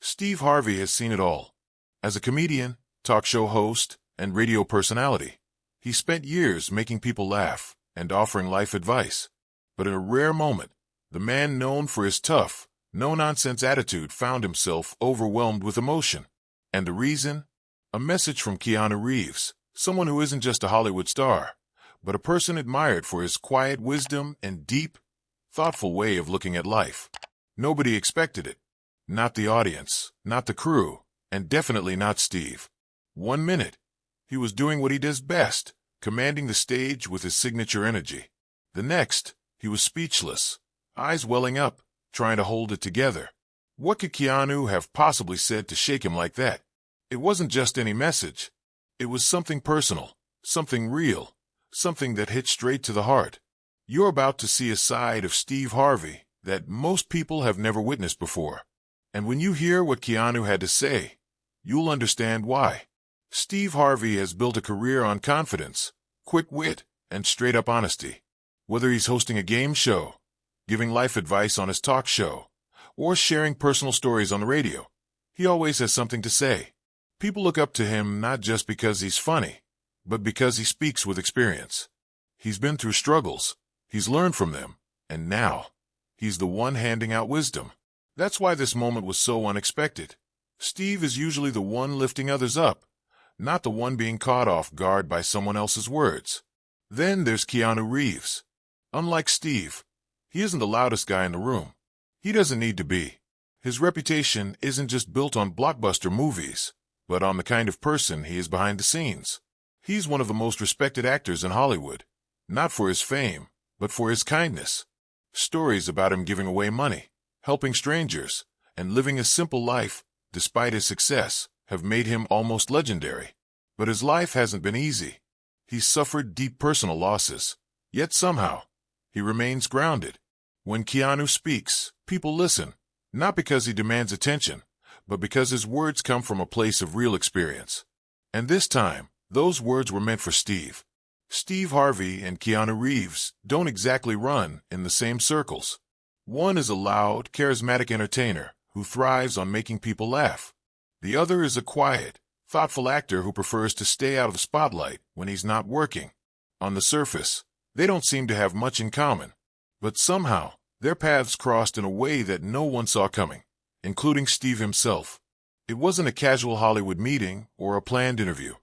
Steve Harvey has seen it all. As a comedian, talk show host, and radio personality, he spent years making people laugh and offering life advice. But in a rare moment, the man known for his tough, no-nonsense attitude found himself overwhelmed with emotion. And the reason? A message from Keanu Reeves, someone who isn't just a Hollywood star, but a person admired for his quiet wisdom and deep, thoughtful way of looking at life. Nobody expected it. Not the audience, not the crew, and definitely not Steve. 1 minute, he was doing what he does best, commanding the stage with his signature energy. The next, he was speechless, eyes welling up, trying to hold it together. What could Keanu have possibly said to shake him like that? It wasn't just any message. It was something personal, something real, something that hit straight to the heart. You're about to see a side of Steve Harvey that most people have never witnessed before. And when you hear what Keanu had to say, you'll understand why. Steve Harvey has built a career on confidence, quick wit, and straight-up honesty. Whether he's hosting a game show, giving life advice on his talk show, or sharing personal stories on the radio, he always has something to say. People look up to him not just because he's funny, but because he speaks with experience. He's been through struggles, he's learned from them, and now, he's the one handing out wisdom. That's why this moment was so unexpected. Steve is usually the one lifting others up, not the one being caught off guard by someone else's words. Then there's Keanu Reeves. Unlike Steve, he isn't the loudest guy in the room. He doesn't need to be. His reputation isn't just built on blockbuster movies, but on the kind of person he is behind the scenes. He's one of the most respected actors in Hollywood, not for his fame, but for his kindness. Stories about him giving away money, helping strangers, and living a simple life, despite his success, have made him almost legendary. But his life hasn't been easy. He's suffered deep personal losses, yet somehow, he remains grounded. When Keanu speaks, people listen, not because he demands attention, but because his words come from a place of real experience. And this time, those words were meant for Steve. Steve Harvey and Keanu Reeves don't exactly run in the same circles. One is a loud, charismatic entertainer who thrives on making people laugh. The other is a quiet, thoughtful actor who prefers to stay out of the spotlight when he's not working. On the surface, they don't seem to have much in common, but somehow, their paths crossed in a way that no one saw coming, including Steve himself. It wasn't a casual Hollywood meeting or a planned interview.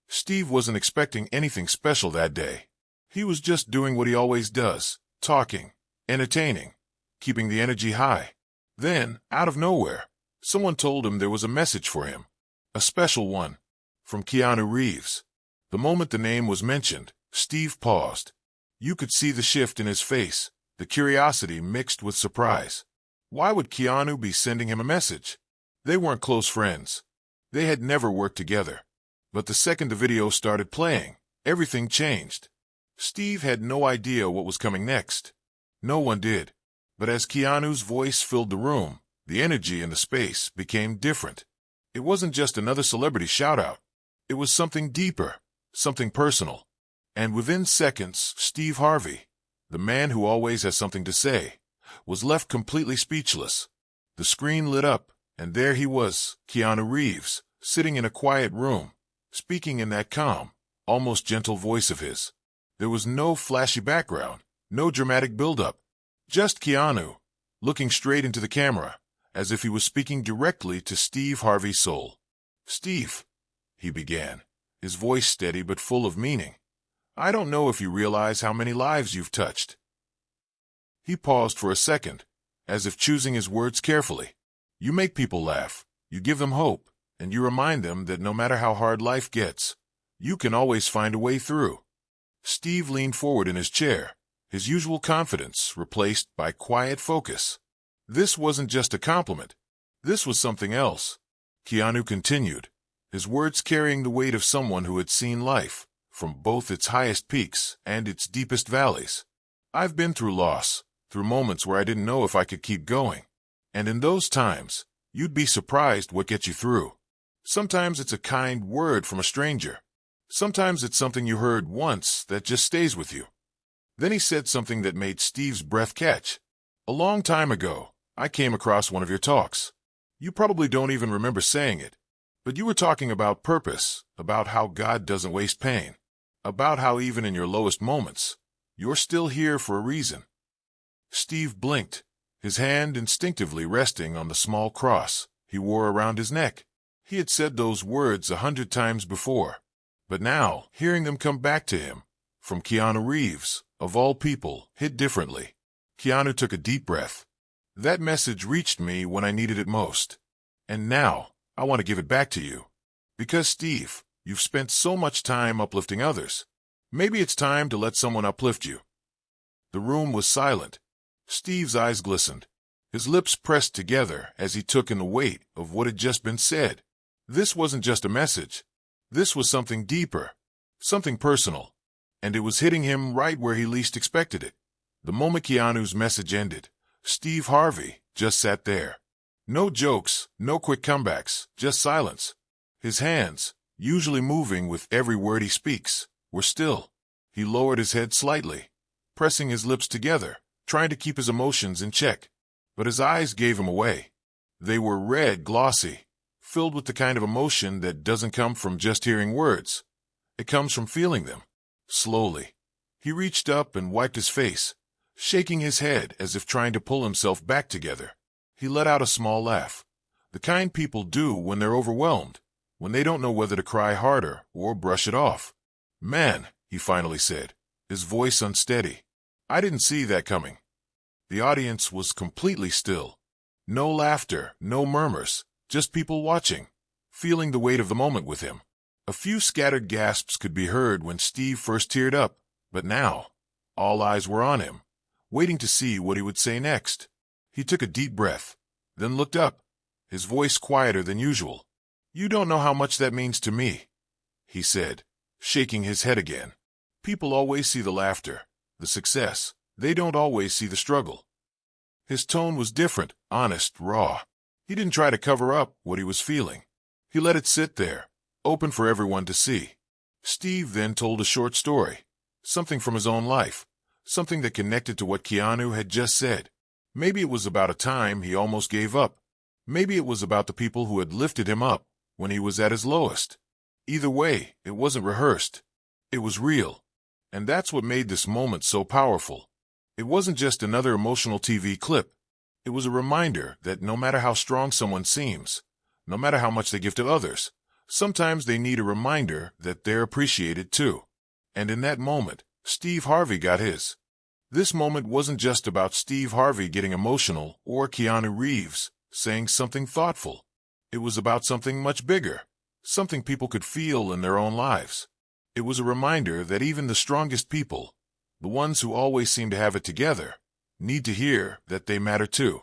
Steve wasn't expecting anything special that day. He was just doing what he always does, talking, entertaining, keeping the energy high. Then, out of nowhere, someone told him there was a message for him. A special one. From Keanu Reeves. The moment the name was mentioned, Steve paused. You could see the shift in his face, the curiosity mixed with surprise. Why would Keanu be sending him a message? They weren't close friends. They had never worked together. But the second the video started playing, everything changed. Steve had no idea what was coming next. No one did. But as Keanu's voice filled the room, the energy in the space became different. It wasn't just another celebrity shout-out. It was something deeper, something personal. And within seconds, Steve Harvey, the man who always has something to say, was left completely speechless. The screen lit up, and there he was, Keanu Reeves, sitting in a quiet room, speaking in that calm, almost gentle voice of his. There was no flashy background, no dramatic build-up. Just Keanu, looking straight into the camera, as if he was speaking directly to Steve Harvey's soul. "Steve," he began, his voice steady but full of meaning. "I don't know if you realize how many lives you've touched." He paused for a second, as if choosing his words carefully. "You make people laugh, you give them hope, and you remind them that no matter how hard life gets, you can always find a way through." Steve leaned forward in his chair, his usual confidence replaced by quiet focus. This wasn't just a compliment. This was something else. Keanu continued, his words carrying the weight of someone who had seen life, from both its highest peaks and its deepest valleys. "I've been through loss, through moments where I didn't know if I could keep going. And in those times, you'd be surprised what gets you through. Sometimes it's a kind word from a stranger. Sometimes it's something you heard once that just stays with you." Then he said something that made Steve's breath catch. "A long time ago, I came across one of your talks. You probably don't even remember saying it, but you were talking about purpose, about how God doesn't waste pain, about how even in your lowest moments, you're still here for a reason. Steve blinked, his hand instinctively resting on the small cross he wore around his neck. He had said those words 100 times before, but now, hearing them come back to him, from Keanu Reeves, of all people, hit differently. Keanu took a deep breath. That message reached me when I needed it most. And now, I want to give it back to you. Because, Steve, you've spent so much time uplifting others. Maybe it's time to let someone uplift you. The room was silent. Steve's eyes glistened. His lips pressed together as he took in the weight of what had just been said. This wasn't just a message. This was something deeper, something personal. And it was hitting him right where he least expected it. The moment Keanu's message ended, Steve Harvey just sat there. No jokes, no quick comebacks, just silence. His hands, usually moving with every word he speaks, were still. He lowered his head slightly, pressing his lips together, trying to keep his emotions in check. But his eyes gave him away. They were red, glossy, filled with the kind of emotion that doesn't come from just hearing words. It comes from feeling them. Slowly, he reached up and wiped his face, shaking his head as if trying to pull himself back together. He let out a small laugh, the kind people do when they're overwhelmed, when they don't know whether to cry harder or brush it off. "Man," he finally said, his voice unsteady. "I didn't see that coming." The audience was completely still. No laughter, no murmurs, just people watching, feeling the weight of the moment with him. A few scattered gasps could be heard when Steve first teared up, but now, all eyes were on him, waiting to see what he would say next. He took a deep breath, then looked up, his voice quieter than usual. "You don't know how much that means to me," he said, shaking his head again. "People always see the laughter, the success. They don't always see the struggle." His tone was different, honest, raw. He didn't try to cover up what he was feeling. He let it sit there, open for everyone to see. Steve then told a short story, something from his own life, something that connected to what Keanu had just said. Maybe it was about a time he almost gave up. Maybe it was about the people who had lifted him up when he was at his lowest. Either way, it wasn't rehearsed. It was real. And that's what made this moment so powerful. It wasn't just another emotional TV clip. It was a reminder that no matter how strong someone seems, no matter how much they give to others, sometimes they need a reminder that they're appreciated too. And in that moment, Steve Harvey got his. This moment wasn't just about Steve Harvey getting emotional or Keanu Reeves saying something thoughtful. It was about something much bigger, something people could feel in their own lives. It was a reminder that even the strongest people, the ones who always seem to have it together, need to hear that they matter too.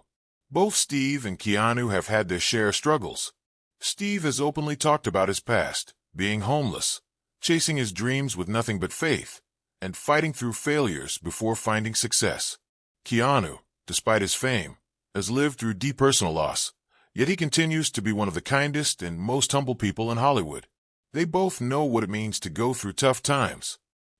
Both Steve and Keanu have had their share of struggles. Steve has openly talked about his past, being homeless, chasing his dreams with nothing but faith, and fighting through failures before finding success. Keanu, despite his fame, has lived through deep personal loss, yet he continues to be one of the kindest and most humble people in Hollywood. They both know what it means to go through tough times.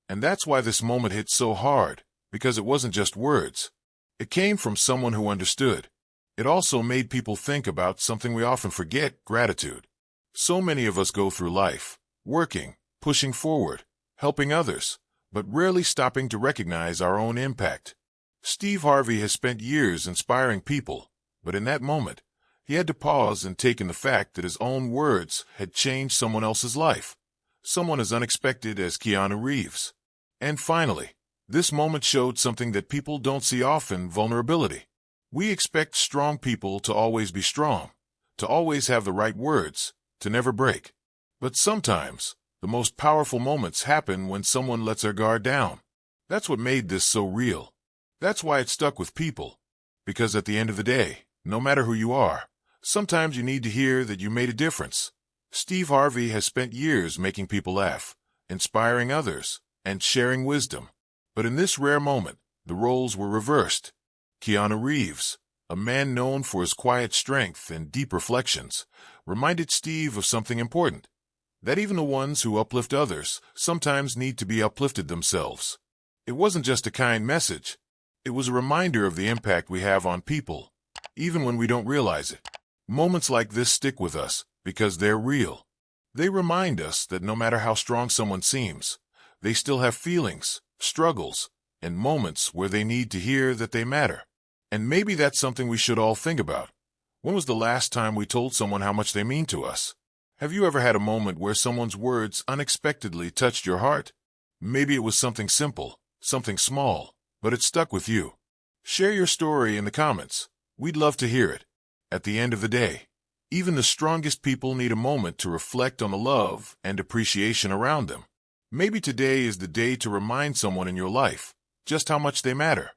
And that's why this moment hit so hard, because it wasn't just words. It came from someone who understood. It also made people think about something we often forget: gratitude. So many of us go through life, working, pushing forward, helping others, but rarely stopping to recognize our own impact. Steve Harvey has spent years inspiring people, but in that moment, he had to pause and take in the fact that his own words had changed someone else's life, someone as unexpected as Keanu Reeves. And finally, this moment showed something that people don't see often: vulnerability. We expect strong people to always be strong, to always have the right words, to never break. But sometimes, the most powerful moments happen when someone lets their guard down. That's what made this so real. That's why it stuck with people. Because at the end of the day, no matter who you are, sometimes you need to hear that you made a difference. Steve Harvey has spent years making people laugh, inspiring others, and sharing wisdom. But in this rare moment, the roles were reversed. Keanu Reeves, a man known for his quiet strength and deep reflections, reminded Steve of something important: that even the ones who uplift others sometimes need to be uplifted themselves. It wasn't just a kind message. It was a reminder of the impact we have on people, even when we don't realize it. Moments like this stick with us because they're real. They remind us that no matter how strong someone seems, they still have feelings, struggles, and moments where they need to hear that they matter. And maybe that's something we should all think about. When was the last time we told someone how much they mean to us? Have you ever had a moment where someone's words unexpectedly touched your heart? Maybe it was something simple, something small, but it stuck with you. Share your story in the comments. We'd love to hear it. At the end of the day, even the strongest people need a moment to reflect on the love and appreciation around them. Maybe today is the day to remind someone in your life just how much they matter.